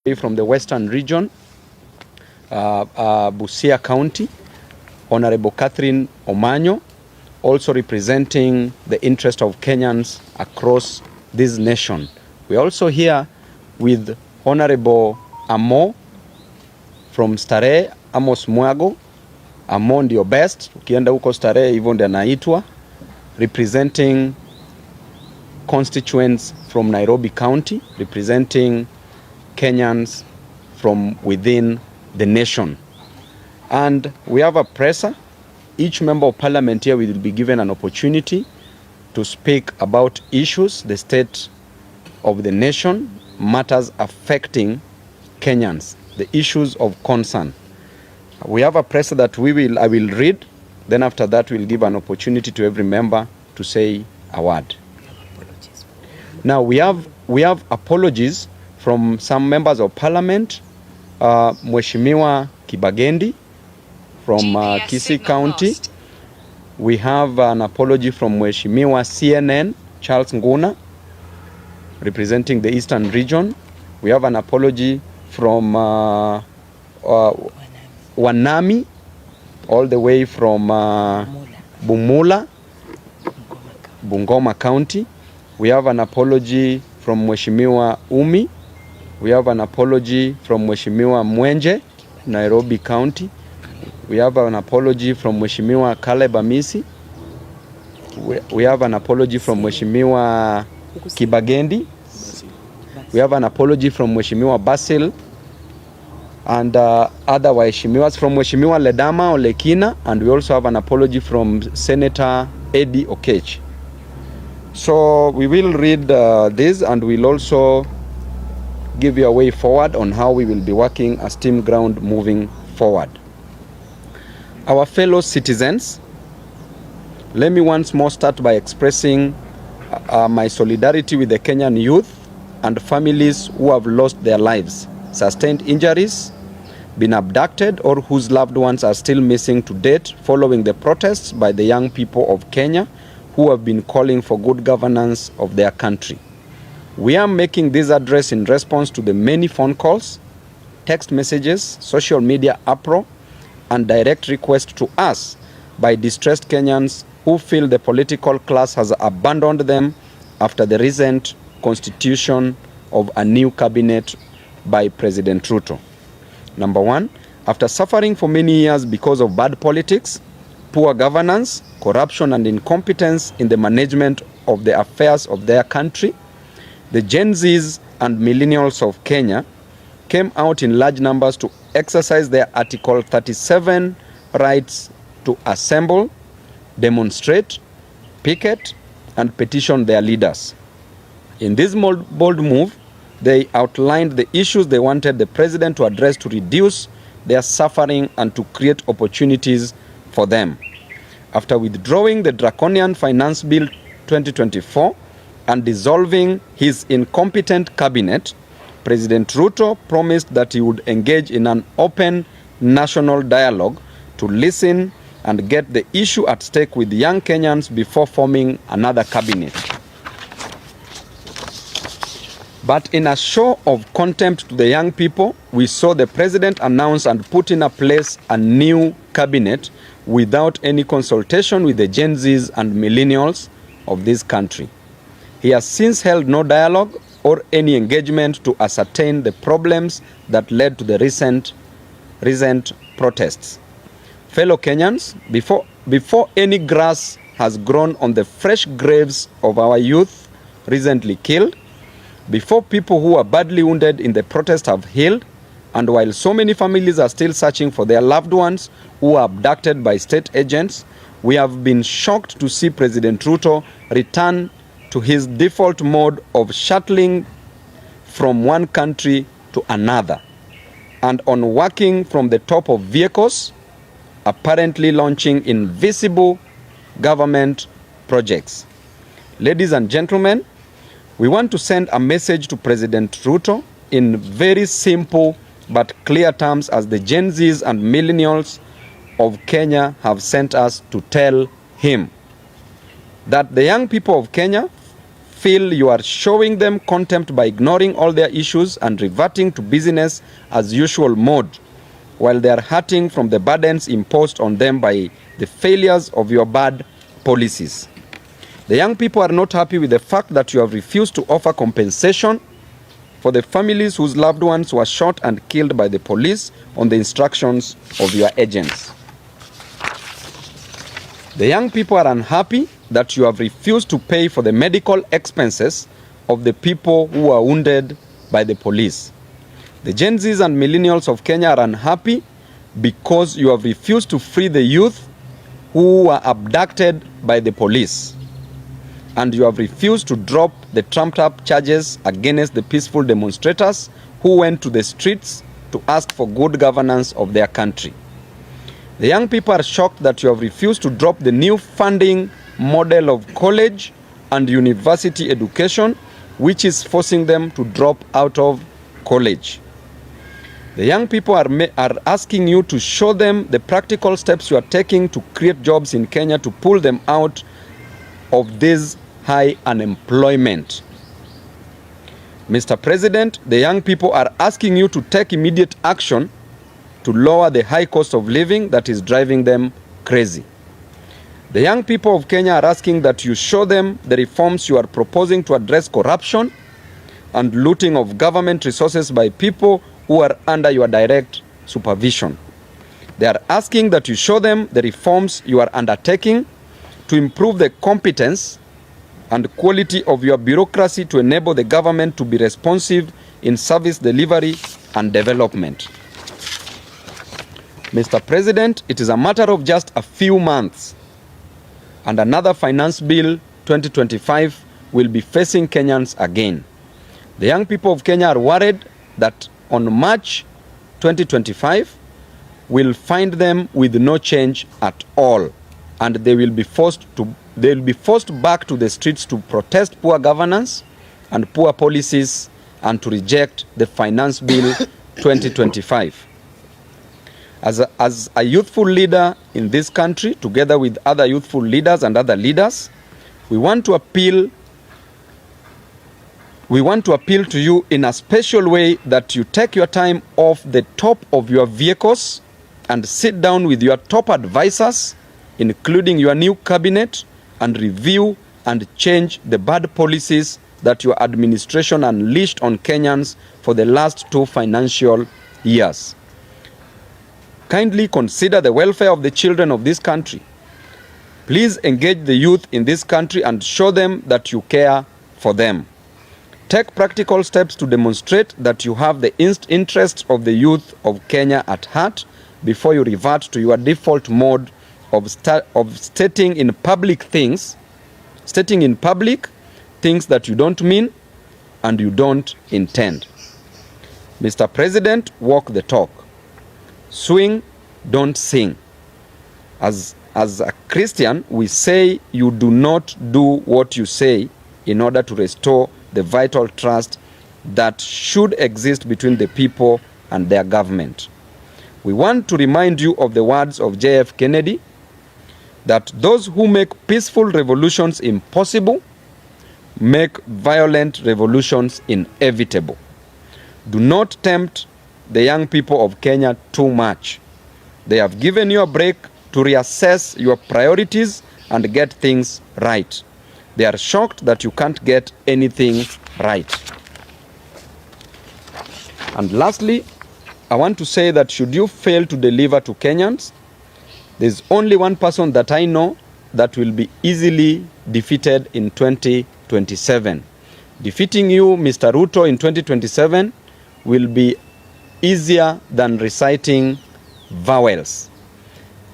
From the Western region, Busia County, Honorable Catherine Omanyo, also representing the interest of Kenyans across this nation. We're also here with Honorable Amo from Starehe, Amos Mwago. Amo ndio best, ukienda huko Starehe hivyo ndio anaitwa, representing constituents from Nairobi County, representing Kenyans from within the nation. And we have a presser. Each member of parliament here will be given an opportunity to speak about issues, the state of the nation, matters affecting Kenyans, the issues of concern. We have a presser that I will read. Then after that, we'll give an opportunity to every member to say a word. Now we have apologies from some members of parliament. Mheshimiwa Kibagendi from Kisii County. Lost. We have an apology from Mheshimiwa CNN Charles Nguna, representing the Eastern region. We have an apology from Wanami, all the way from Bumula, Bungoma County. We have an apology from Mheshimiwa Umi. We have an apology from Mheshimiwa Mwenje, Nairobi County. We have an apology from Mheshimiwa Caleb Amisi. We have an apology from Mheshimiwa Kibagendi. We have an apology from Mheshimiwa Basil and other Waheshimiwas, from Mheshimiwa Ledama Olekina, and we also have an apology from Senator Eddie Okech. So we will read this, and we'll also give you a way forward on how we will be working as team ground moving forward. Our fellow citizens, let me once more start by expressing my solidarity with the Kenyan youth and families who have lost their lives, sustained injuries, been abducted, or whose loved ones are still missing to date following the protests by the young people of Kenya who have been calling for good governance of their country. We are making this address in response to the many phone calls, text messages, social media uproar, and direct requests to us by distressed Kenyans who feel the political class has abandoned them after the recent constitution of a new cabinet by President Ruto. Number one, after suffering for many years because of bad politics, poor governance, corruption, and incompetence in the management of the affairs of their country, the Gen Zs and millennials of Kenya came out in large numbers to exercise their Article 37 rights to assemble, demonstrate, picket, and petition their leaders. In this bold move, they outlined the issues they wanted the president to address to reduce their suffering and to create opportunities for them. After withdrawing the draconian Finance Bill 2024 and dissolving his incompetent cabinet, President Ruto promised that he would engage in an open national dialogue to listen and get the issue at stake with young Kenyans before forming another cabinet. But in a show of contempt to the young people, we saw the president announce and put in place a new cabinet without any consultation with the Gen Zs and millennials of this country. He has since held no dialogue or any engagement to ascertain the problems that led to the recent protests. Fellow Kenyans, before any grass has grown on the fresh graves of our youth recently killed, before people who are badly wounded in the protest have healed, and while so many families are still searching for their loved ones who were abducted by state agents, we have been shocked to see President Ruto return to his default mode of shuttling from one country to another and on working from the top of vehicles, apparently launching invisible government projects. Ladies and gentlemen, we want to send a message to President Ruto in very simple but clear terms, as the Gen Zs and millennials of Kenya have sent us to tell him that the young people of Kenya feel you are showing them contempt by ignoring all their issues and reverting to business as usual mode, while they are hurting from the burdens imposed on them by the failures of your bad policies. The young people are not happy with the fact that you have refused to offer compensation for the families whose loved ones were shot and killed by the police on the instructions of your agents. The young people are unhappy that you have refused to pay for the medical expenses of the people who were wounded by the police. The Gen Zs and millennials of Kenya are unhappy because you have refused to free the youth who were abducted by the police. And you have refused to drop the trumped-up charges against the peaceful demonstrators who went to the streets to ask for good governance of their country. The young people are shocked that you have refused to drop the new funding model of college and university education, which is forcing them to drop out of college. The young people are asking you to show them the practical steps you are taking to create jobs in Kenya to pull them out of this high unemployment. Mr. President, the young people are asking you to take immediate action to lower the high cost of living that is driving them crazy. The young people of Kenya are asking that you show them the reforms you are proposing to address corruption and looting of government resources by people who are under your direct supervision. They are asking that you show them the reforms you are undertaking to improve the competence and quality of your bureaucracy to enable the government to be responsive in service delivery and development. Mr. President, it is a matter of just a few months and another Finance Bill 2025 will be facing Kenyans again. The young people of Kenya are worried that on March 2025 will find them with no change at all, and they will be forced back to the streets to protest poor governance and poor policies and to reject the Finance Bill 2025. As a youthful leader in this country, together with other youthful leaders and other leaders, we want to appeal to you in a special way that you take your time off the top of your vehicles and sit down with your top advisors, including your new cabinet, and review and change the bad policies that your administration unleashed on Kenyans for the last 2 financial years. Kindly consider the welfare of the children of this country. Please engage the youth in this country and show them that you care for them. Take practical steps to demonstrate that you have the interests of the youth of Kenya at heart before you revert to your default mode of stating in public things that you don't mean and you don't intend. Mr. President, walk the talk. Swing, don't sing. As a Christian, we say you do not do what you say in order to restore the vital trust that should exist between the people and their government. We want to remind you of the words of J.F. Kennedy, that those who make peaceful revolutions impossible make violent revolutions inevitable. Do not tempt the young people of Kenya too much. They have given you a break to reassess your priorities and get things right. They are shocked that you can't get anything right. And lastly, I want to say that should you fail to deliver to Kenyans, there's only one person that I know that will be easily defeated in 2027. Defeating you, Mr. Ruto, in 2027 will be easier than reciting vowels.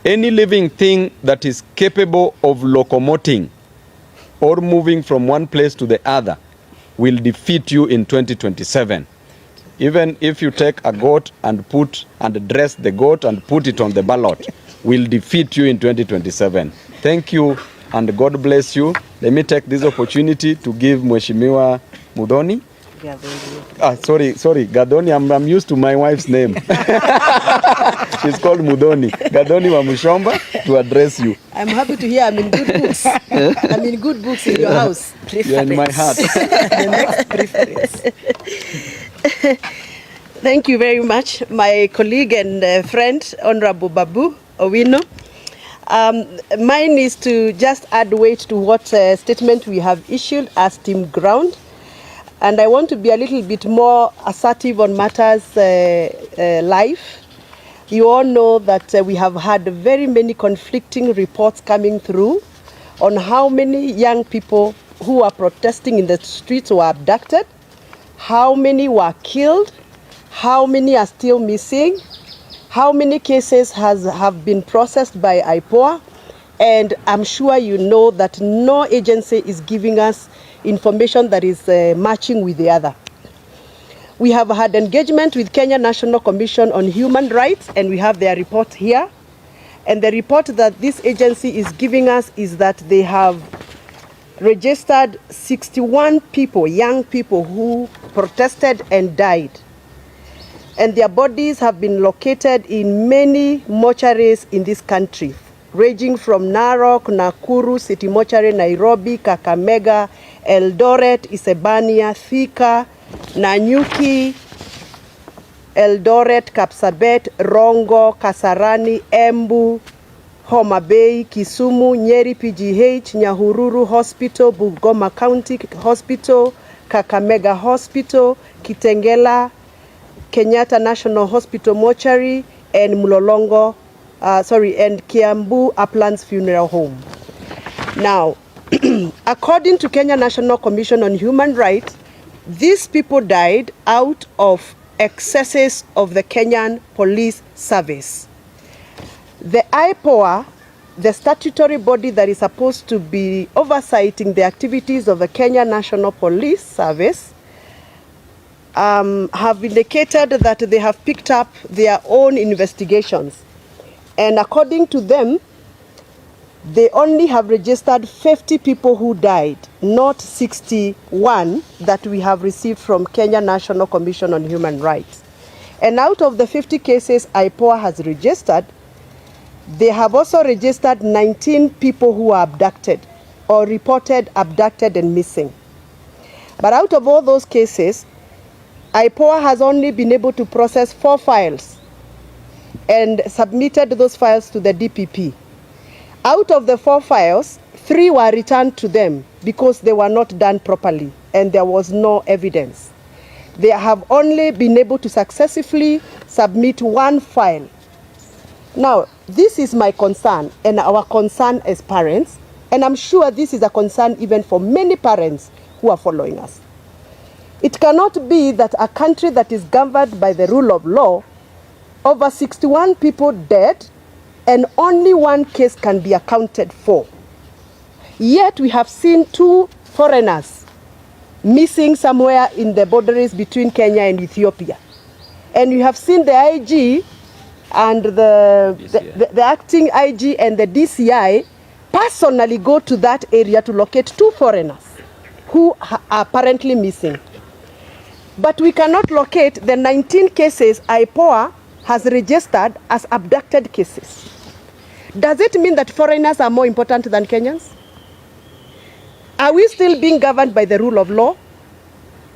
Any living thing that is capable of locomoting or moving from one place to the other will defeat you in 2027. Even if you take a goat and dress the goat and put it on the ballot, will defeat you in 2027. Thank you and God bless you. Let me take this opportunity to give Mheshimiwa Muthoni Sorry, Gadoni, I'm used to my wife's name. She's called Mudoni. Gadoni wa Mushomba to address you. I'm happy to hear I'm in good books. I'm in good books in your house. You're in my heart. The next preference. Thank you very much, my colleague and friend, Honorable Babu Owino. Mine is to just add weight to what statement we have issued as Team Ground. And I want to be a little bit more assertive on matters life. You all know that we have had very many conflicting reports coming through on how many young people who are protesting in the streets were abducted, how many were killed, how many are still missing, how many cases have been processed by IPOA, and I'm sure you know that no agency is giving us information that is matching with the other. We have had engagement with Kenya National Commission on Human Rights, and we have their report here. And the report that this agency is giving us is that they have registered 61 people, young people who protested and died. And their bodies have been located in many mortuaries in this country, ranging from Narok, Nakuru, City Mortuary, Nairobi, Kakamega, Eldoret, Isebania, Thika, Nanyuki, Eldoret, Kapsabet, Rongo, Kasarani, Embu, Homa Bay, Kisumu, Nyeri PGH, Nyahururu Hospital, Bungoma County Hospital, Kakamega Hospital, Kitengela, Kenyatta National Hospital Mortuary, and Mlolongo, and Kiambu Uplands Funeral Home. Now, according to Kenya National Commission on Human Rights, these people died out of excesses of the Kenyan Police Service. The IPOA, the statutory body that is supposed to be oversighting the activities of the Kenya National Police Service, have indicated that they have picked up their own investigations. And according to them, they only have registered 50 people who died, not 61 that we have received from Kenya National Commission on Human Rights. And out of the 50 cases IPOA has registered, they have also registered 19 people who are abducted or reported abducted and missing. But out of all those cases, IPOA has only been able to process 4 files and submitted those files to the DPP. Out of the 4 files, 3 were returned to them because they were not done properly and there was no evidence. They have only been able to successfully submit 1 file. Now, this is my concern and our concern as parents, and I'm sure this is a concern even for many parents who are following us. It cannot be that a country that is governed by the rule of law, over 61 people dead, and only 1 case can be accounted for. Yet we have seen 2 foreigners missing somewhere in the boundaries between Kenya and Ethiopia. And we have seen the IG and the acting IG and the DCI personally go to that area to locate 2 foreigners who are apparently missing. But we cannot locate the 19 cases IPOA has registered as abducted cases. Does it mean that foreigners are more important than Kenyans? Are we still being governed by the rule of law?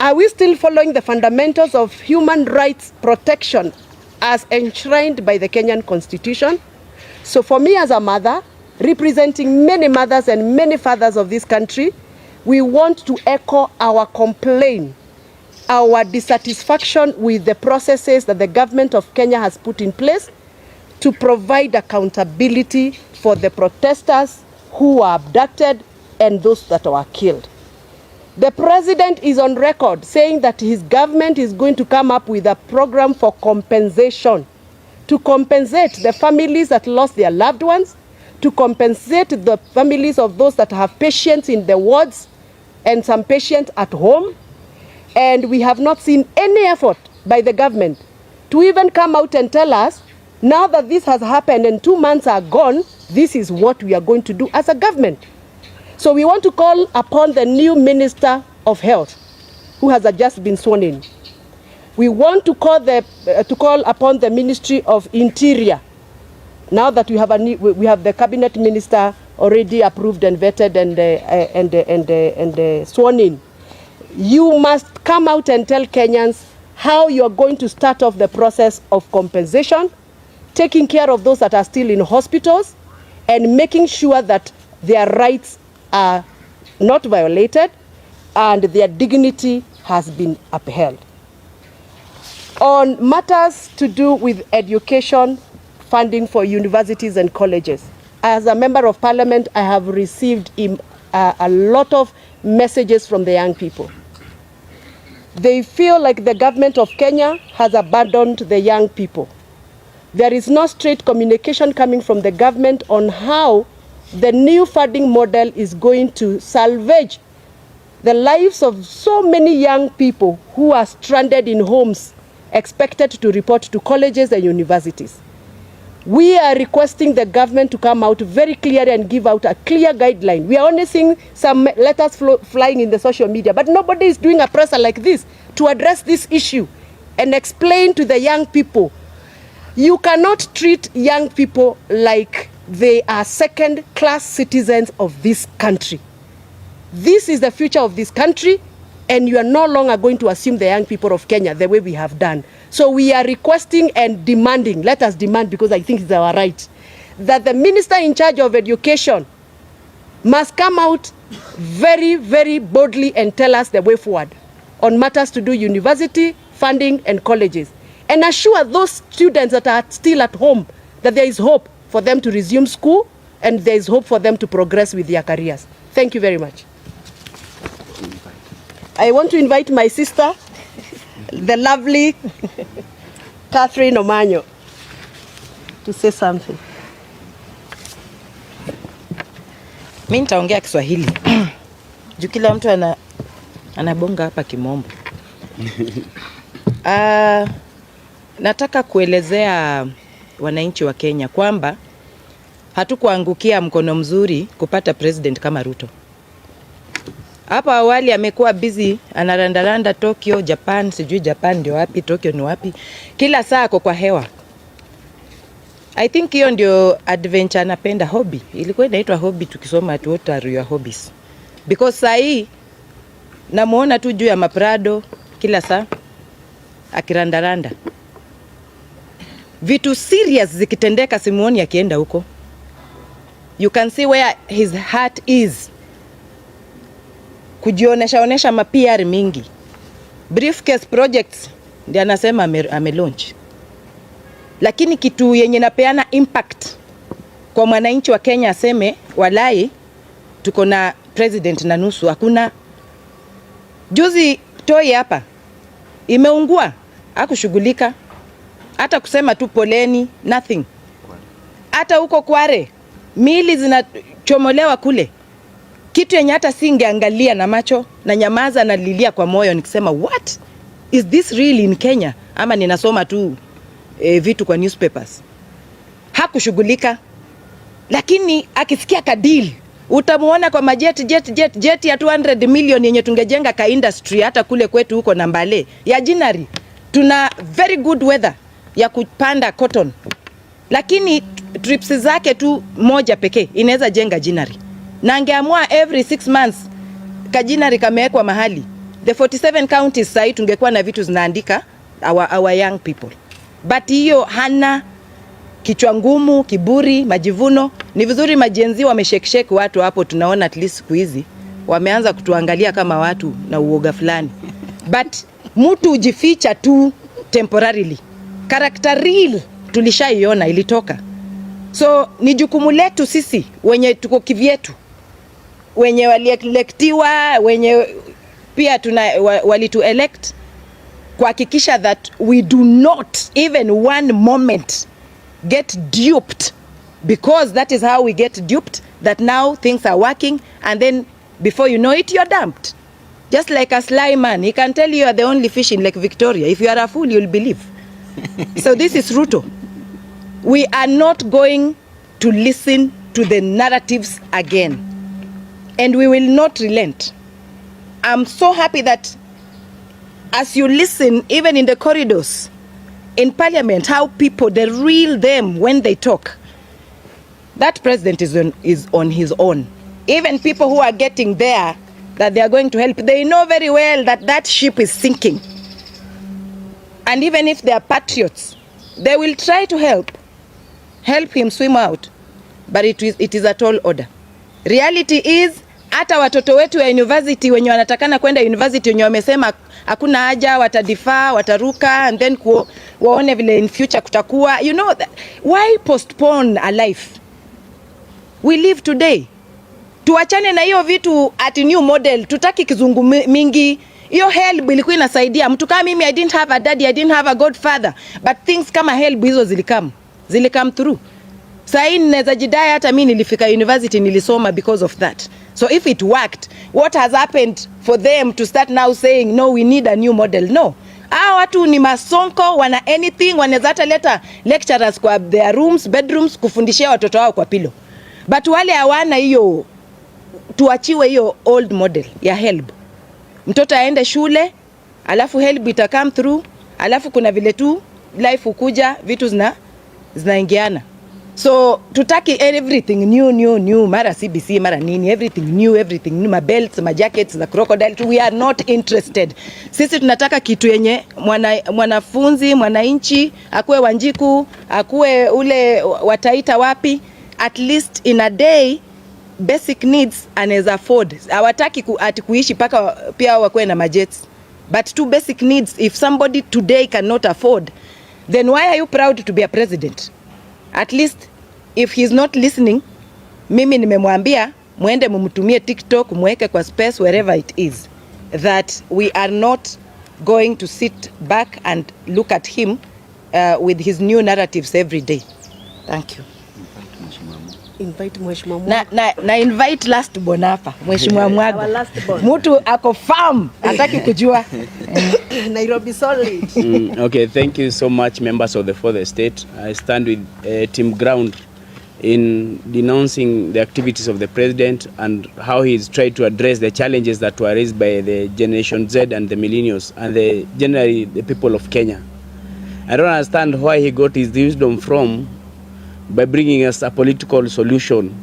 Are we still following the fundamentals of human rights protection as enshrined by the Kenyan Constitution? So for me as a mother, representing many mothers and many fathers of this country, we want to echo our complaint, our dissatisfaction with the processes that the government of Kenya has put in place to provide accountability for the protesters who were abducted and those that were killed. The president is on record saying that his government is going to come up with a program for compensation, to compensate the families that lost their loved ones, to compensate the families of those that have patients in the wards and some patients at home. And we have not seen any effort by the government to even come out and tell us, now that this has happened and 2 months are gone, this is what we are going to do as a government. So we want to call upon the new Minister of Health who has just been sworn in. We want to call upon the Ministry of Interior, now that we have the cabinet minister already approved and vetted and sworn in. You must come out and tell Kenyans how you are going to start off the process of compensation, taking care of those that are still in hospitals, and making sure that their rights are not violated and their dignity has been upheld. On matters to do with education, funding for universities and colleges, as a member of parliament, I have received a lot of messages from the young people. They feel like the government of Kenya has abandoned the young people. There is no straight communication coming from the government on how the new funding model is going to salvage the lives of so many young people who are stranded in homes, expected to report to colleges and universities. We are requesting the government to come out very clearly and give out a clear guideline. We are only seeing some letters flying in the social media, but nobody is doing a presser like this to address this issue and explain to the young people. You cannot treat young people like they are second-class citizens of this country. This is the future of this country, and you are no longer going to assume the young people of Kenya the way we have done. So we are requesting and demanding, let us demand because I think it's our right, that the minister in charge of education must come out very, very boldly and tell us the way forward on matters to do university, funding, and colleges. And assure those students that are still at home that there is hope for them to resume school and there is hope for them to progress with their careers. Thank you very much. I want to invite my sister, the lovely Catherine Omanyo, to say something. Mimi nitaongea Kiswahili. Juu kila mtu anabonga hapa kimombo. Nataka kuelezea wananchi wa Kenya kwamba hatukuangukia mkono mzuri kupata president kama Ruto. Hapa awali amekuwa busy anarandaranda Tokyo, Japan, sijui Japan ndio wapi, Tokyo ni wapi. Kila saa ako kwa hewa. I think hiyo ndio adventure anapenda, hobby. Ilikuwa inaitwa hobby tukisoma at what are your hobbies. Because saa hii namuona tu juu ya maprado kila saa akirandaranda. Vitu serious zikitendeka simuoni akienda huko. You can see where his heart is. Kujionesha ma PR mingi. Briefcase projects ndio anasema ame-launch. Lakini kitu yenye napeana impact kwa mwananchi wa Kenya aseme walai tuko na president na nusu, hakuna. Juzi toi hapa imeungua, hakushughulika. Hata kusema tu poleni, nothing. Hata huko Kware mili zinachomolewa kule. Kitu yenye hata singeangalia na macho na nyamaza na lilia kwa moyo nikisema what is this really in Kenya, ama ninasoma tu vitu kwa newspapers. Hakushughulika. Lakini akisikia kadil utamuona kwa majet ya 200 million yenye tungejenga ka industry hata kule kwetu huko na Mbale ya Jinari. Tuna very good weather ya kupanda cotton. Lakini trips zake tu moja pekee inaweza jenga Jinari. Na angeamua every 6 months kajinari kamewekwa mahali. The 47 counties sasa tungekuwa na vitu zinaandika our young people. But hiyo hana, kichwa ngumu, kiburi, majivuno. Ni vizuri majenzi wameshekesheke watu hapo, tunaona at least siku hizi wameanza kutuangalia kama watu na uoga fulani. But mtu ujificha tu temporarily. Character real tulishaiona ilitoka. So ni jukumu letu sisi wenye tuko kivyetu, wenye walielektiwa, wenye pia walitu elect, kuhakikisha that we do not even one moment get duped, because that is how we get duped, that now things are working and then before you know it you're dumped. Just like a sly man, he can tell you are the only fish in Lake Victoria. If you are a fool, you'll believe. So this is Ruto. We are not going to listen to the narratives again. And we will not relent. I'm so happy that as you listen, even in the corridors, in parliament, how people, the real them when they talk, that president is on his own. Even people who are getting there, that they are going to help, they know very well that that ship is sinking. And even if they are patriots, they will try to help him swim out. But it is a tall order. Reality is, hata watoto wetu ya university wenye wanatakana kwenda university wenye wamesema hakuna haja, watadifaa, wataruka, and then waone vile in future kutakuwa. You know, why postpone a life? We live today. Tuachane na hiyo vitu at new model. Tutaki kizungu mingi. Hiyo help ilikuwa inasaidia. Mtu kama mimi, I didn't have a daddy, I didn't have a godfather. But things kama help hizo zilikam through. Sahi ninaweza jidai hata mimi nilifika university nilisoma because of that. So if it worked, what has happened for them to start now saying, no, we need a new model? No. Hao watu ni masonko, wana anything, wanaweza hata leta lecturers kwa their rooms, bedrooms, kufundishia watoto wao kwa pilo. But wale hawana hiyo, tuachiwe hiyo old model ya help. Mtoto aende shule, alafu help ita come through, alafu kuna vile tu life ukuja, vitu zinaingiana. So tutaki everything new, mara CBC, mara nini, everything new, ma belts, ma jackets, the crocodile. We are not interested. Sisi tunataka kitu yenye mwanafunzi, mwananchi, akuwe Wanjiku, akuwe ule wataita wapi, at least in a day, basic needs anaweza afford. Hawataki ati kuishi paka pia wakuwe na majets. But two basic needs, if somebody today cannot afford, then why are you proud to be a president? At least if he's not listening, mimi nimemwambia muende mumtumie TikTok, muweke kwa space, wherever it is, that we are not going to sit back and look at him with his new narratives every day. Thank you. Invite Mheshimiwa. Na invite last born hapa, Mheshimiwa Mwago. Our last born. Mtu ako farm, hataki kujua. Nairobi solid. Okay, thank you so much, members of the fourth estate. I stand with Team Ground in denouncing the activities of the president and how he's tried to address the challenges that were raised by the Generation Z and the millennials and generally the people of Kenya. I don't understand why he got his wisdom from by bringing us a political solution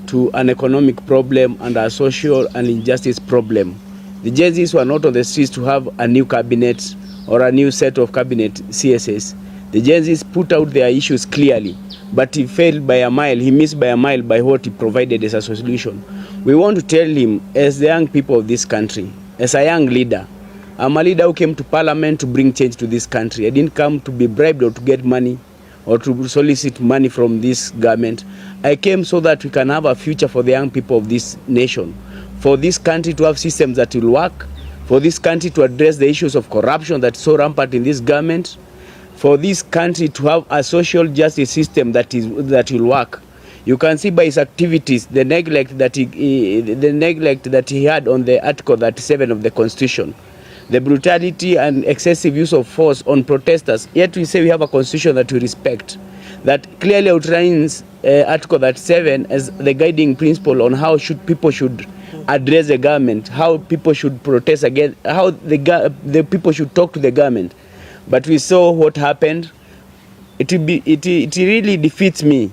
to an economic problem and a social and injustice problem. The Genzs were not on the streets to have a new cabinet or a new set of cabinet CSS. The Genzs put out their issues clearly, but he failed by a mile, he missed by a mile by what he provided as a solution. We want to tell him, as the young people of this country, as a young leader, I'm a leader who came to parliament to bring change to this country. I didn't come to be bribed or to get money or to solicit money from this government. I came so that we can have a future for the young people of this nation, for this country to have systems that will work, for this country to address the issues of corruption that's so rampant in this government, for this country to have a social justice system that will work. You can see by his activities the neglect that he had on the Article 37 of the Constitution, the brutality and excessive use of force on protesters. Yet we say we have a constitution that we respect, that clearly outlines Article 37 as the guiding principle on how people should address the government, how people should protest against, how the people should talk to the government. But we saw what happened. It really defeats me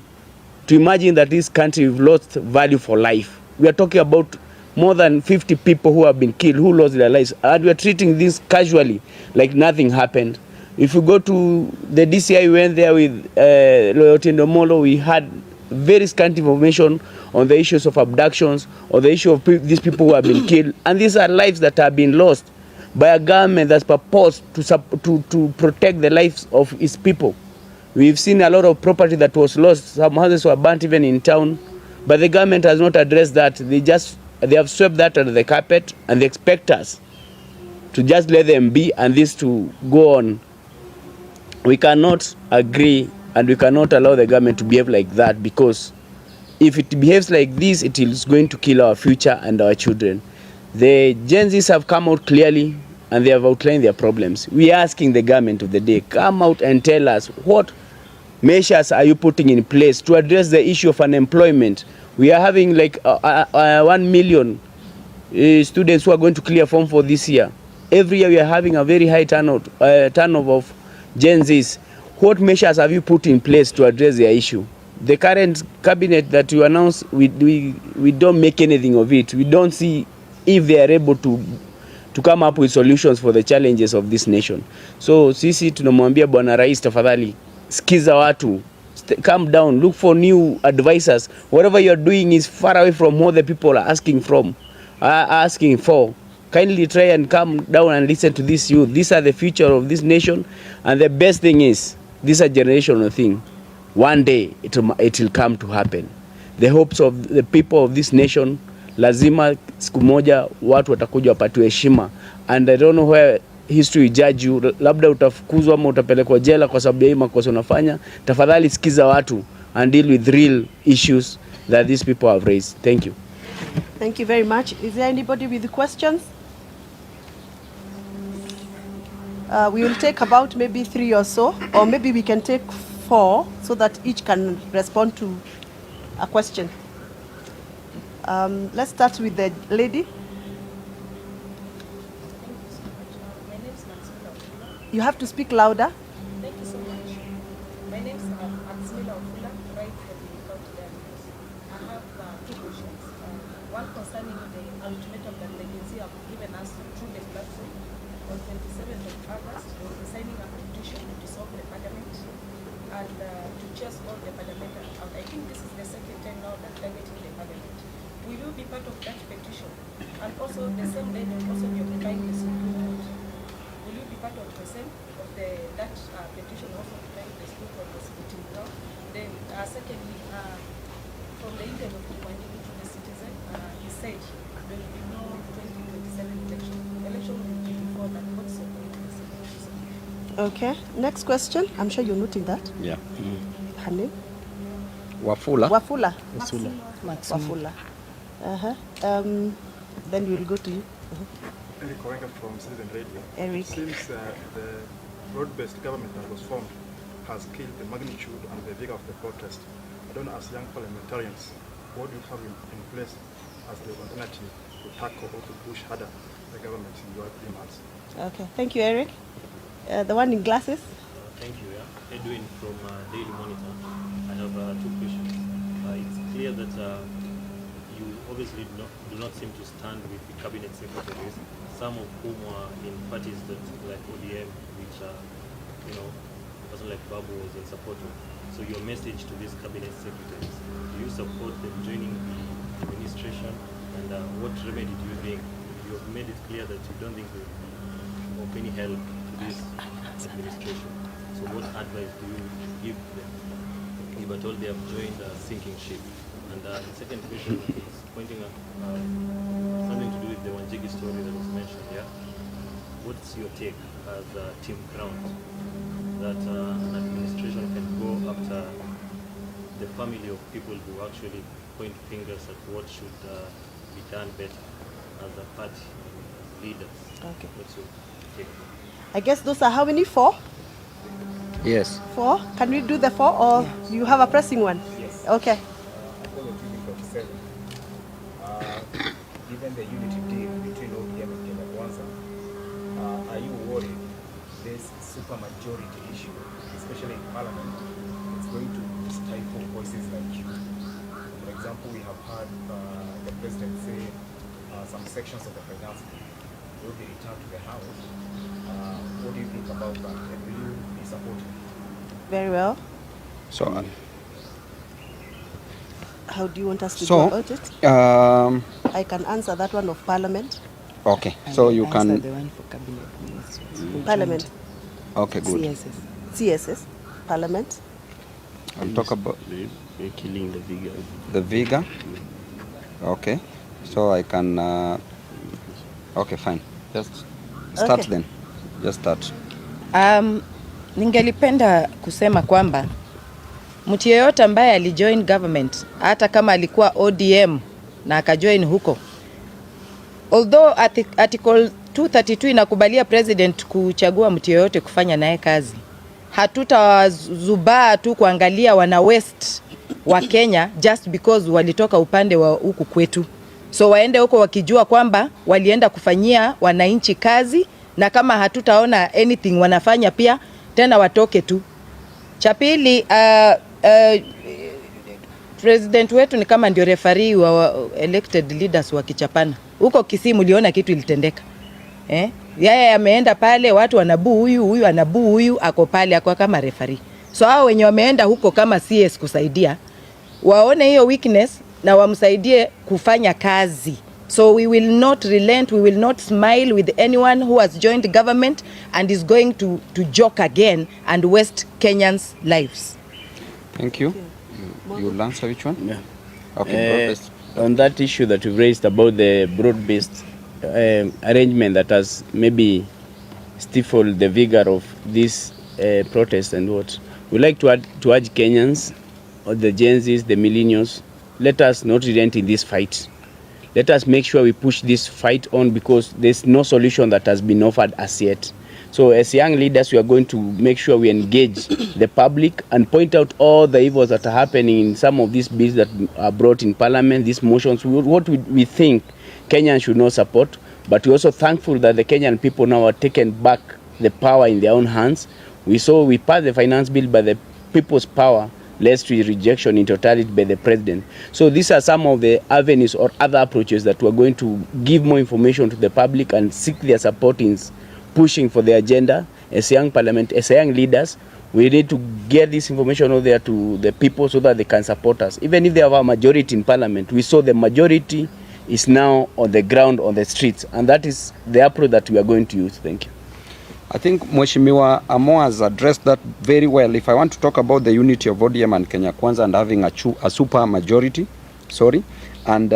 to imagine that this country we've lost value for life. We are talking about more than 50 people who have been killed, who lost their lives, and we are treating this casually, like nothing happened. If you go to the DCI, we went there with Loyalty Ndomolo, we had very scant information on the issues of abductions, or the issue of these people who have been killed, and these are lives that have been lost by a government that's purposed to protect the lives of its people. We've seen a lot of property that was lost. Some houses were burnt even in town, but the government has not addressed that. They have swept that under the carpet, and they expect us to just let them be and this to go on. We cannot agree, and we cannot allow the government to behave like that, because if it behaves like this, it is going to kill our future and our children. The Genzs have come out clearly and they have outlined their problems. We are asking the government of the day, come out and tell us what measures are you putting in place to address the issue of unemployment. We are having like 1 million students who are going to clear form for this year. every year we are having a very high turnover of Genz. What measures have you put in place to address their issue? The current cabinet that you announced, we don't make anything of it. We don't see if they are able to come up with solutions for the challenges of this nation. So sisi tunamwambia Bwana Rais, tafadhali sikiza watu, calm down, look for new advisors. Whatever you are doing is far away from what the people are asking for. Kindly try and calm down and listen to this youth. These are the future of this nation, and the best thing is, this is a generational thing. One day it will come to happen. The hopes of the people of this nation, lazima siku moja watu watakuja wapatiwe heshima, and I don't know where history will judge you. Labda utafukuzwa ama utapelekwa jela kwa sababu ya makosa unafanya. Tafadhali sikiza watu and deal with real issues that these people have raised. Thank you. Thank you very much. Is there anybody with questions? We will take about maybe 3 or so, or maybe we can take 4 so that each can respond to a question. Let's start with the lady. You have to speak louder. Thank you so much. My name is Azimio, right from the county diocese. I have 2 questions. One concerning the ultimatum that the Genz have given us through the platform. On 27th of August, we'll be signing a petition to dissolve the parliament and to chase all the parliamentary out. I think this is the second time now that they're getting the parliament. Will you be part of that petition? And also the same day will also be occupying the Supreme Court. Will you be part of the same of that petition also occupying the Supreme Court was voting now? Then secondly, from the interview of Odinga to the citizen, he said there will be no 2027 election. Election will be before that. What's your point? Okay. Next question. I'm sure you're noting that. Yeah. Her name? Wafula. Wafula. Then we'll go to you. Eric from Citizen Radio. Eric. Since the broad-based government that was formed has killed the magnitude and the vigor of the protest, I don't know, as young parliamentarians, what do you have in place as the alternative to tackle or to push harder the government in your 3 months? Okay. Thank you, Eric. The one in glasses. Thank you. Edwin from Daily Monitor. I have 2 questions. It's clear that you obviously do not seem to stand with the cabinet secretaries, some of whom are in parties that like ODM, which a person like Babu was in support of. So your message to these cabinet secretaries, do you support them joining the administration, and what remedy do you think? You have made it clear that you don't think they will be of any help to this administration. So what advice do you give them if at all they have joined a sinking ship? And the second question is pointing at something to do with the Wanjigi story that was mentioned here. What's your take as Team Ground that an administration can go after the family of people who actually point fingers at what should be done better as a party leaders? Okay. What's your take? I guess those are how many? 4? Yes. 4? Can we do the 4 or you have a pressing one? Yes. Okay. Given the unity deal between ODM and Kenya Kwanza, are you worried this supermajority issue, especially in Parliament, is going to stifle voices like you? For example, we have heard the President say some sections of the finance bill will be returned to the House. What do you think about that? And will you be supportive? Very well. So, how do you want us to go about it? I can answer that one of Parliament. Okay. So you can. The one for cabinet ministers. Parliament. Okay, good. CSS. Parliament. I'll talk about killing the vigor. the vigor. Okay. So I can. Okay, fine. Just start Okay. then. Just start. Ningelipenda kusema kwamba mtu yeyote ambaye alijoin government, hata kama alikuwa ODM na akajoin huko, although article 232 inakubalia president kuchagua mtu yeyote kufanya naye kazi, hatutazubaa tu kuangalia wana west wa Kenya just because walitoka upande wa huku kwetu. So waende huko wakijua kwamba walienda kufanyia wananchi kazi na kama hatutaona anything wanafanya pia tena watoke tu. Cha pili, president wetu ni kama ndio referee wa elected leaders wakichapana. Huko Kisii mliona kitu ilitendeka. Yeye ameenda pale, watu wanabuu huyu anabuu huyu, ako pale ako kama referee. So hao wenye wameenda huko kama CS kusaidia, waone hiyo weakness na wamsaidie kufanya kazi. So we will not relent, we will not smile with anyone who has joined government and is going to joke again and waste Kenyans' lives. Thank you. You'll answer which one? Yeah. Okay, broad-based. On that issue that you've raised about the broad-based arrangement that has maybe stifled the vigor of this protest and what, we like to urge Kenyans, or the Genzs, the millennials, let us not relent in this fight. Let us make sure we push this fight on, because there's no solution that has been offered as yet. So as young leaders, we are going to make sure we engage the public and point out all the evils that are happening in some of these bills that are brought in Parliament, these motions, what we think Kenyans should not support. But we're also thankful that the Kenyan people now are taken back the power in their own hands. We passed the finance bill by the people's power, led to rejection in totality by the president. So these are some of the avenues or other approaches that we're going to give more information to the public and seek their support in pushing for the agenda. As young parliament, as young leaders, we need to get this information out there to the people so that they can support us. Even if they have a majority in parliament, we saw the majority is now on the ground, on the streets, and that is the approach that we are going to use. Thank you. I think Mheshimiwa Amo has addressed that very well. If I want to talk about the unity of ODM and Kenya Kwanza and having a super majority, and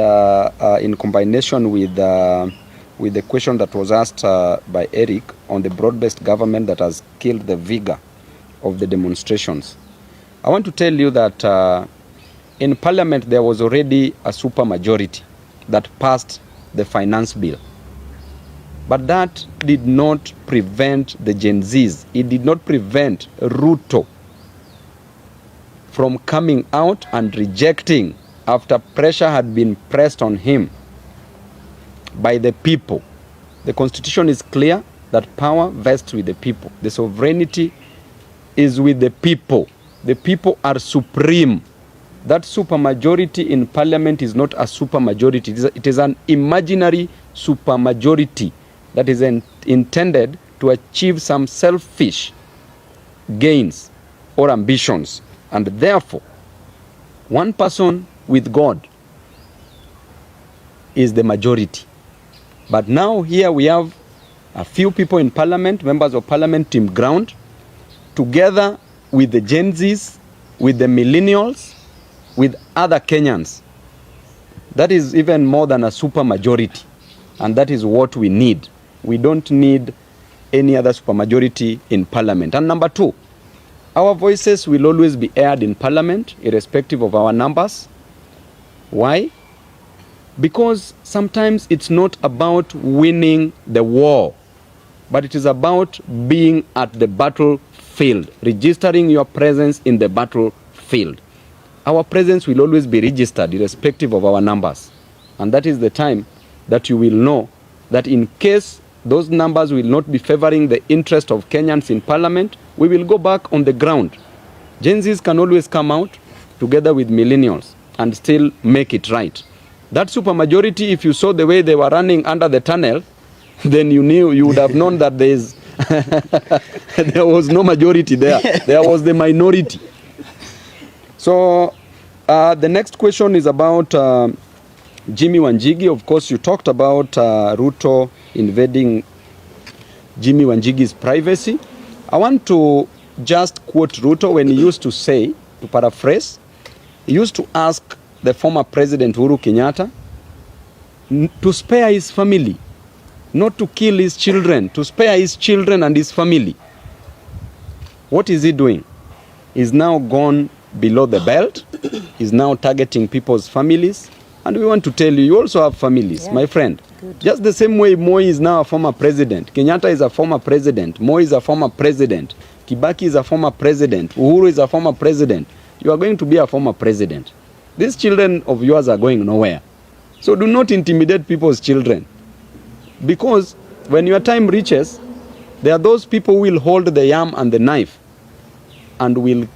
in combination with the question that was asked by Eric on the broad-based government that has killed the vigor of the demonstrations, I want to tell you that in Parliament there was already a super majority that passed the finance bill. But that did not prevent the Gen Zs. It did not prevent Ruto from coming out and rejecting after pressure had been pressed on him by the people. The constitution is clear that power vests with the people. The sovereignty is with the people. The people are supreme. That supermajority in parliament is not a supermajority. It is an imaginary supermajority that is intended to achieve some selfish gains or ambitions. And therefore, one person with God is the majority. But now here we have a few people in parliament, members of parliament, team ground, together with the Gen Zs, with the millennials, with other Kenyans. That is even more than a super majority. And that is what we need. We don't need any other supermajority in parliament. And number two, our voices will always be aired in parliament, irrespective of our numbers. Why? Because sometimes it's not about winning the war, but it is about being at the battlefield, registering your presence in the battlefield. Our presence will always be registered, irrespective of our numbers. And that is the time that you will know that in case those numbers will not be favoring the interest of Kenyans in parliament, we will go back on the ground. Gen Zs can always come out together with millennials and still make it right. That supermajority, if you saw the way they were running under the tunnel, then you would have known that there was no majority there. There was the minority. So the next question is about Jimmy Wanjigi. Of course, you talked about Ruto invading Jimmy Wanjigi's privacy. I want to just quote Ruto when he used to say, to paraphrase, he used to ask the former president Uhuru Kenyatta to spare his family, not to kill his children, to spare his children and his family. What is he doing? He's now gone below the belt. He's now targeting people's families. And we want to tell you, you also have families, my friend. Good. Just the same way Moi is now a former president. Kenyatta is a former president. Moi is a former president. Kibaki is a former president. Uhuru is a former president. You are going to be a former president. These children of yours are going nowhere. So do not intimidate people's children. Because when your time reaches, There are those people who will hold the yam and the knife and will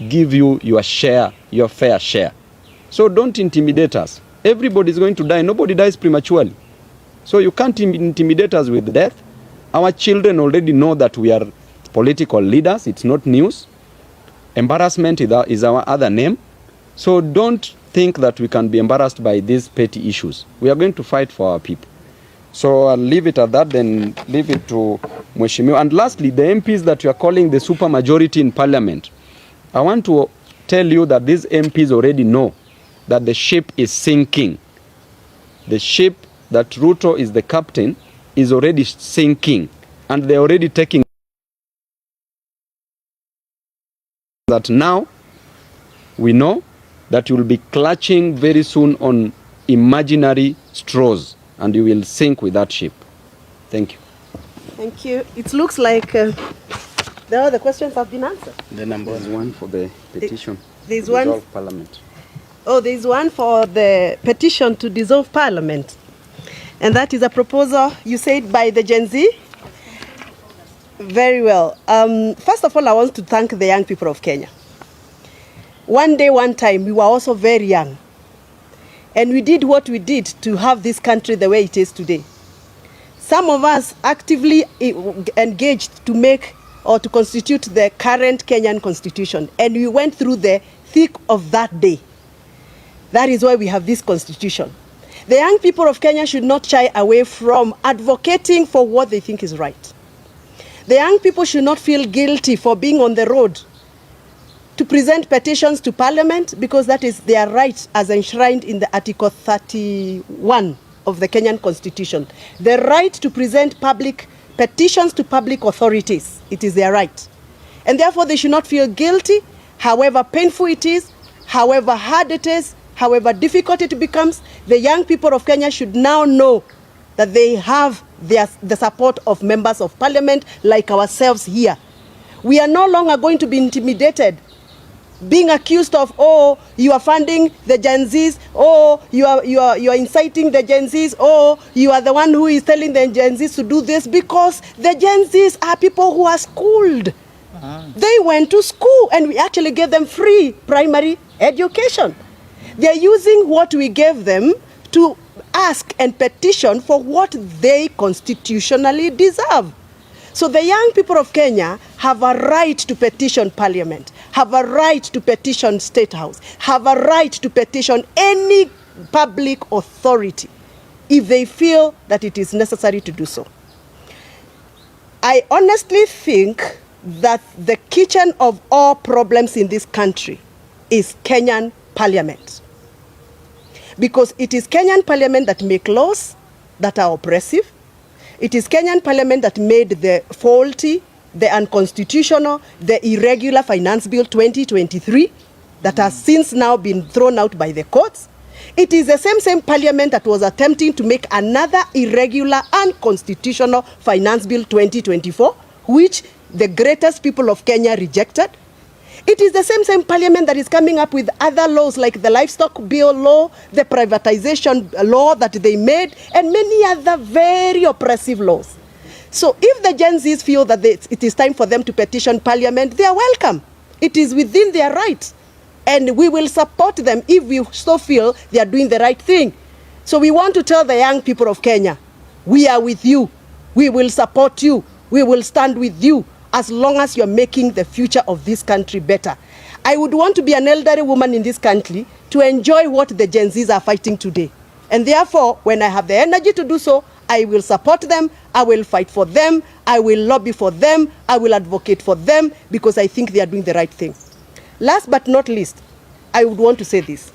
give you your share, your fair share. So don't intimidate us. Everybody is going to die. Nobody dies prematurely. So you can't intimidate us with death. Our children already know that we are political leaders. It's not news. Embarrassment is our other name. So don't think that we can be embarrassed by these petty issues. We are going to fight for our people. So I'll leave it at that, then leave it to Mheshimiwa. And lastly, the MPs that you are calling the super majority in parliament, I want to tell you that these MPs already know that the ship is sinking. The ship that Ruto is the captain is already sinking, and they're already taking that. Now we know that you will be clutching very soon on imaginary straws, and you will sink with that ship. Thank you. Thank you. It looks like the other questions have been answered. The number one for the petition. There's to one. dissolve Parliament. Oh, there's one for the petition to dissolve Parliament. And that is a proposal, you said, by the Gen Z? Very well. First of all, I want to thank the young people of Kenya. One day, one time, we were also very young. And we did what we did to have this country the way it is today. Some of us actively engaged to make or to constitute the current Kenyan constitution. And we went through the thick of that day. That is why we have this constitution. The young people of Kenya should not shy away from advocating for what they think is right. The young people should not feel guilty for being on the road to present petitions to Parliament, because that is their right as enshrined in the Article 31 of the Kenyan Constitution. The right to present public petitions to public authorities. It is their right. And therefore they should not feel guilty, however painful it is, however hard it is, however difficult it becomes. The young people of Kenya should now know that they have the support of members of Parliament like ourselves here. We are no longer going to be intimidated, being accused of, oh, you are funding the Gen Zs, oh, you are inciting the Gen Zs, oh, you are the one who is telling the Gen Zs to do this, because the Gen Zs are people who are schooled. They went to school and we actually gave them free primary education. They are using what we gave them to ask and petition for what they constitutionally deserve. So the young people of Kenya have a right to petition Parliament, have a right to petition State House, have a right to petition any public authority if they feel that it is necessary to do so. I honestly think that the kitchen of all problems in this country is Kenyan Parliament. Because it is Kenyan Parliament that make laws that are oppressive. It is Kenyan Parliament that made the faulty, the unconstitutional, the irregular Finance Bill 2023 that has since now been thrown out by the courts. It is the same Parliament that was attempting to make another irregular, unconstitutional Finance Bill 2024, which the greatest people of Kenya rejected. It is the same Parliament that is coming up with other laws like the livestock bill law, the privatization law that they made, and many other very oppressive laws. So if the Gen Zs feel that it is time for them to petition Parliament, they are welcome. It is within their rights. And we will support them if we so feel they are doing the right thing. So we want to tell the young people of Kenya, we are with you. We will support you. We will stand with you, as long as you're making the future of this country better. I would want to be an elderly woman in this country to enjoy what the Gen Zs are fighting today. And therefore, when I have the energy to do so, I will support them, I will fight for them, I will lobby for them, I will advocate for them, because I think they are doing the right thing. Last but not least, I would want to say this.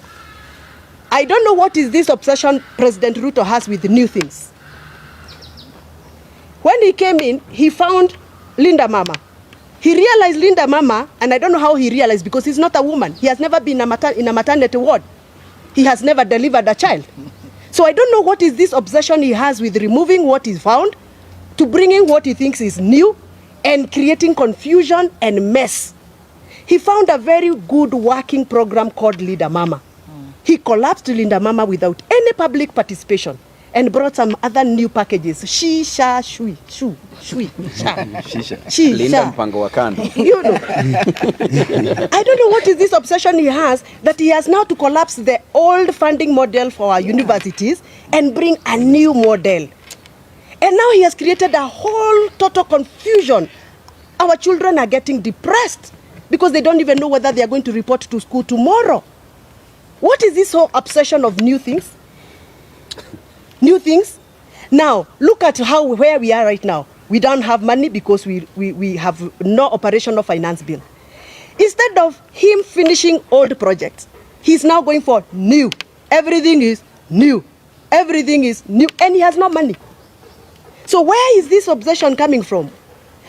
I don't know what is this obsession President Ruto has with new things. When he came in, he found Linda Mama. He realized Linda Mama, and I don't know how he realized, because he's not a woman. He has never been in a maternity ward. He has never delivered a child. So I don't know what is this obsession he has with removing what he found to bringing what he thinks is new and creating confusion and mess. He found a very good working program called Linda Mama. He collapsed Linda Mama without any public participation. and brought some other new packages. Shisha, shui, shu, shui, sha. Shisha. Linda mpango wa kando. You know. I don't know what is this obsession he has, that he has now to collapse the old funding model for our universities and bring a new model. And now he has created a whole total confusion. Our children are getting depressed because they don't even know whether they are going to report to school tomorrow. What is this whole obsession of new things? New things? Now, look at where we are right now. We don't have money because we have no operational finance bill. Instead of him finishing old projects, he's now going for new. Everything is new. Everything is new. And he has no money. So where is this obsession coming from?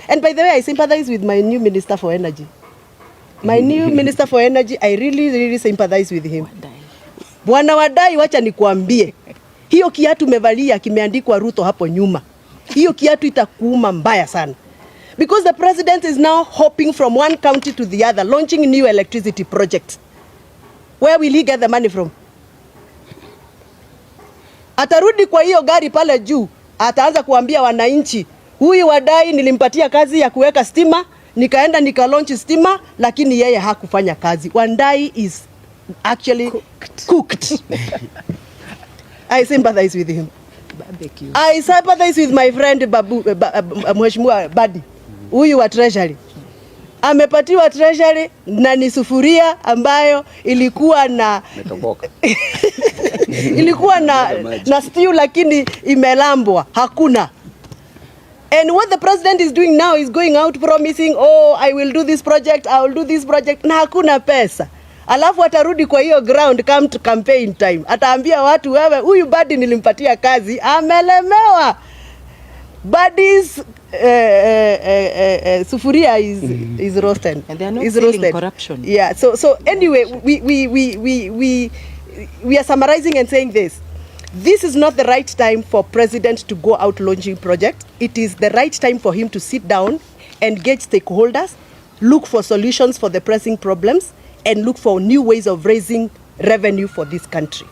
And by the way, I sympathize with my new Minister for Energy. My new Minister for Energy, I really sympathize with him. Bwana Wadai, wacha nikuambie. Hiyo kiatu mevalia kimeandikwa Ruto hapo nyuma. Hiyo kiatu itakuuma mbaya sana. Because the president is now hopping from one county to the other, launching new electricity projects. Where will he get the money from? Atarudi kwa hiyo gari pale juu, ataanza kuambia wananchi, huyu Wadai nilimpatia kazi ya kuweka stima, nikaenda nika-launch stima, lakini yeye hakufanya kazi. Wadai is actually cooked. I sympathize with him. Barbecue. I sympathize with my friend Babu, Mheshimiwa Badi, huyu wa treasury. Amepatiwa treasury na ni sufuria ambayo ilikuwa na ilikuwa na stew lakini imelambwa, hakuna. And what the president is doing now is going out promising, oh, I will do this project, I will do this project, na hakuna pesa. Alafu atarudi kwa hiyo ground come to campaign time. Ataambia watu, wewe huyu Badi nilimpatia kazi, amelemewa. Badi's sufuria is roasted. And they are not selling corruption. Yeah. So anyway, we are summarizing and saying this. This is not the right time for president to go out launching projects. It is the right time for him to sit down, engage stakeholders, look for solutions for the pressing problems, and look for new ways of raising revenue for this country.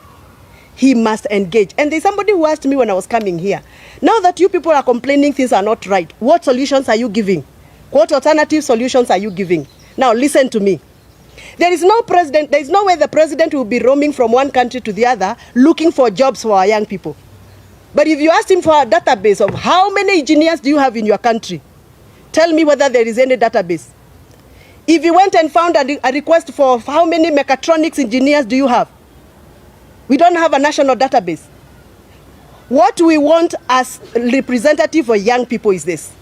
He must engage. And there's somebody who asked me when I was coming here, now that you people are complaining things are not right, what solutions are you giving? What alternative solutions are you giving? Now listen to me. There is no way the president will be roaming from one country to the other looking for jobs for our young people. But if you ask him for a database of how many engineers do you have in your country, tell me whether there is any database. If you went and found a request for how many mechatronics engineers do you have? We don't have a national database. What we want as representative for young people is this.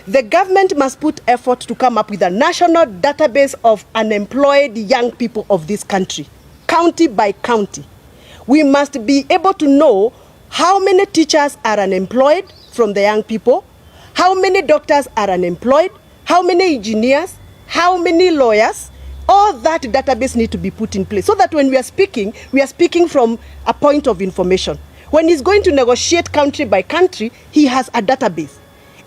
The government must put effort to come up with a national database of unemployed young people of this country, county by county. We must be able to know how many teachers are unemployed from the young people, how many doctors are unemployed, how many engineers, how many lawyers. All that database need to be put in place so that when we are speaking from a point of information. When he's going to negotiate country by country, he has a database.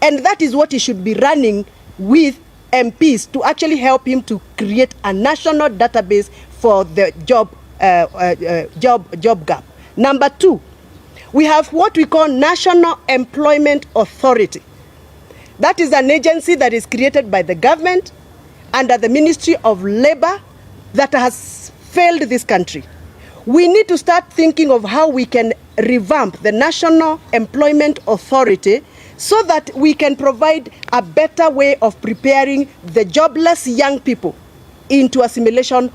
And that is what he should be running with MPs to actually help him to create a national database for the job gap. Number 2, we have what we call National Employment Authority. That is an agency that is created by the government under the Ministry of Labor that has failed this country. We need to start thinking of how we can revamp the National Employment Authority so that we can provide a better way of preparing the jobless young people into assimilation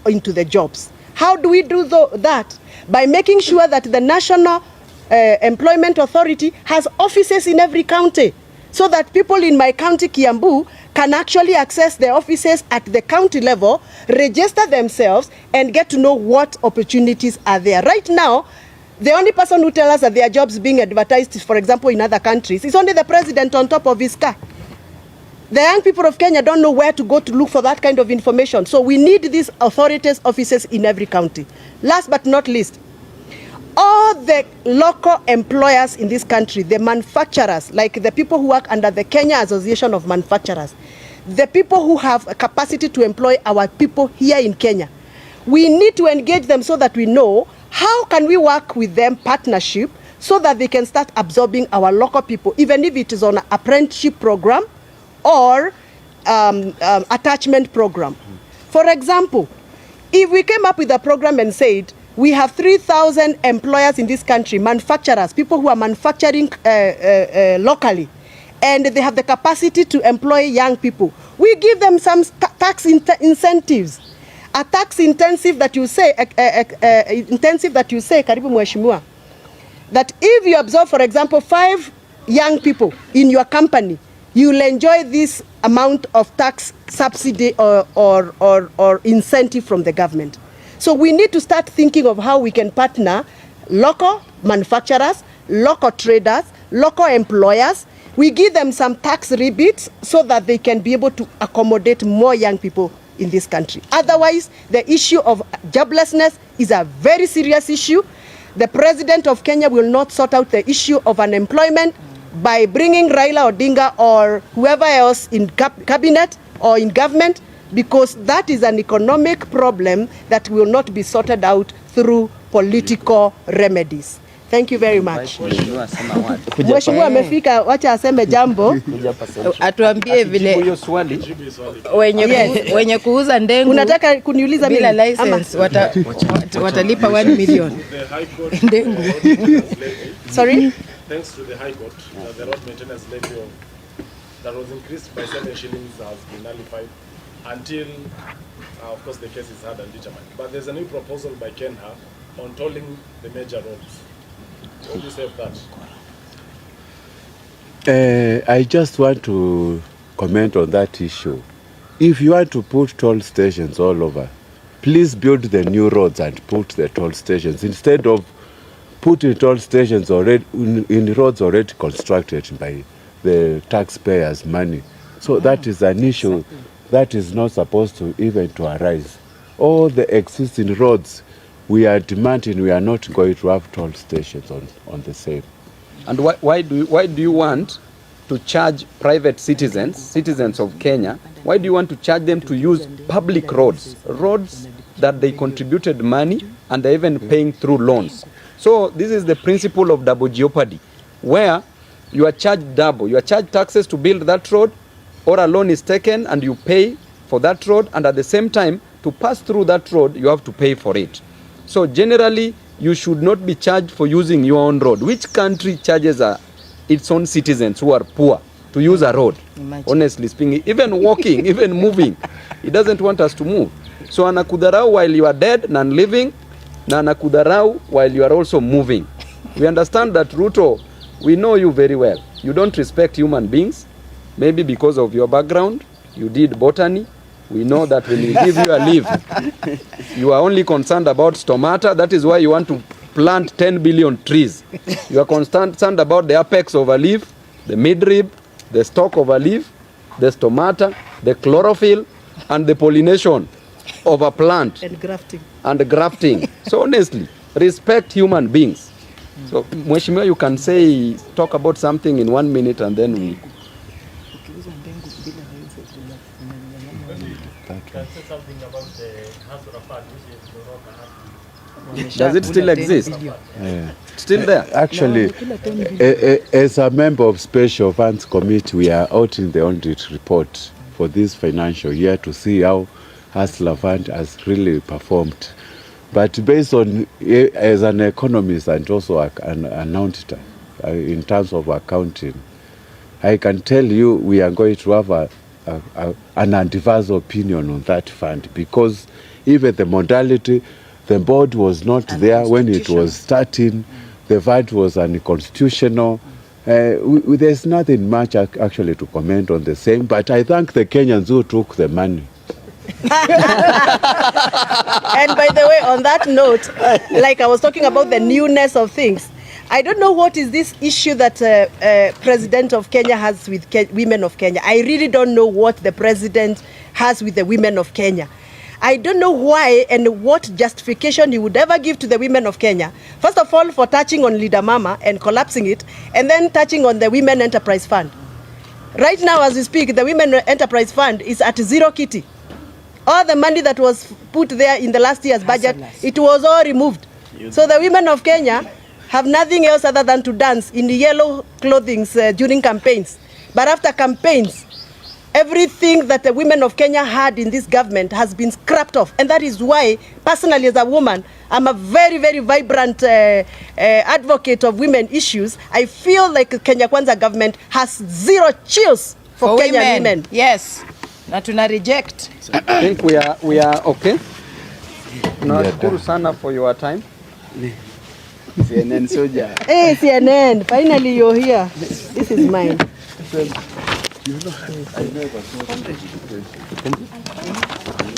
into the jobs. How do we do that? By making sure that the National Employment Authority has offices in every county, so that people in my county, Kiambu, can actually access the offices at the county level, register themselves, and get to know what opportunities are there. Right now, the only person who tells us that there are jobs being advertised, for example, in other countries, is only the president on top of his car. The young people of Kenya don't know where to go to look for that kind of information. So we need these authorities' offices in every county. Last but not least, all the local employers in this country, the manufacturers, like the people who work under the Kenya Association of Manufacturers, the people who have a capacity to employ our people here in Kenya, we need to engage them so that we know how can we work with them partnership so that they can start absorbing our local people, even if it is on an apprenticeship program or attachment program. For example, if we came up with a program and said, we have 3,000 employers in this country, manufacturers, people who are manufacturing locally, and they have the capacity to employ young people. We give them some tax incentives. A tax intensive that you say, karibu mheshimiwa, that if you absorb, for example, 5 young people in your company, you will enjoy this amount of tax subsidy or incentive from the government. So we need to start thinking of how we can partner local manufacturers, local traders, local employers. We give them some tax rebates so that they can be able to accommodate more young people in this country. Otherwise, the issue of joblessness is a very serious issue. The president of Kenya will not sort out the issue of unemployment by bringing Raila, Odinga or whoever else in cabinet or in government, because that is an economic problem that will not be sorted out through political remedies. Thank you very much. Mheshimiwa amefika, wacha aseme jambo. Atuambie vile wenye kuuza ndengu. Unataka kuniuliza bila license watalipa 1 million. Ndengu. Sorry? Thanks to the High Court, the road maintenance levy that was increased by 7 shillings has been nullified until, of course, the case is heard and determined. But there's a new proposal by Kenya on tolling the major roads. What do you say of that? I just want to comment on that issue. If you want to put toll stations all over, please build the new roads and put the toll stations instead of putting toll stations already in roads already constructed by the taxpayers' money. So that is an issue that is not supposed to even to arise. All the existing roads we are demanding, we are not going to have toll stations on the same. And why do you want to charge private citizens of Kenya, why do you want to charge them to use public roads that they contributed money and they're even paying through loans? So this is the principle of double jeopardy, where you are charged double. You are charged taxes to build that road, or a loan is taken and you pay for that road, and at the same time, to pass through that road, you have to pay for it. So generally, you should not be charged for using your own road. Which country charges its own citizens who are poor to use a road? Imagine. Honestly speaking, even walking, even moving, it doesn't want us to move. So anakudharau while you are dead and living, na anakudharau while you are also moving. We understand that, Ruto, we know you very well. You don't respect human beings, maybe because of your background. You did botany. We know that when we give you a leaf, you are only concerned about stomata. That is why you want to plant 10 billion trees. You are concerned about the apex of a leaf, the midrib, the stalk of a leaf, the stomata, the chlorophyll, and the pollination of a plant. And grafting. So honestly, respect human beings. So, Mheshimiwa, you can talk about something in 1 minute and then we... Can say something about the Hasura Fund, which is Does it still exist? Yeah. Still there? Actually, as a member of Special Funds Committee, we are out in the audit report for this financial year to see how Hustler Fund has really performed. But based on, as an economist and also an auditor, in terms of accounting, I can tell you we are going to have an adverse opinion on that fund, because even the modality, the board was not there when it was starting, the fund was unconstitutional. There's nothing much actually to comment on the same, but I thank the Kenyans who took the money. And by the way, on that note, like I was talking about the newness of things, I don't know what is this issue that President of Kenya has with women of Kenya. I really don't know what the president has with the women of Kenya. I don't know why and what justification he would ever give to the women of Kenya. First of all, for touching on Leader Mama and collapsing it, and then touching on the Women Enterprise Fund. Right now, as we speak, the Women Enterprise Fund is at zero kitty. All the money that was put there in the last year's budget, it was all removed. So the women of Kenya, have nothing else other than to dance in the yellow clothing during campaigns. But after campaigns, everything that the women of Kenya had in this government has been scrapped off. And that is why, personally as a woman, I'm a very, very vibrant advocate of women issues. I feel like the Kenya Kwanza government has zero chills for Kenyan women. Yes. Na tuna reject. I think we are okay. Tunashukuru sana for your time. CNN soldier. Hey CNN, finally you're here. This is mine. You know, I never thought of it.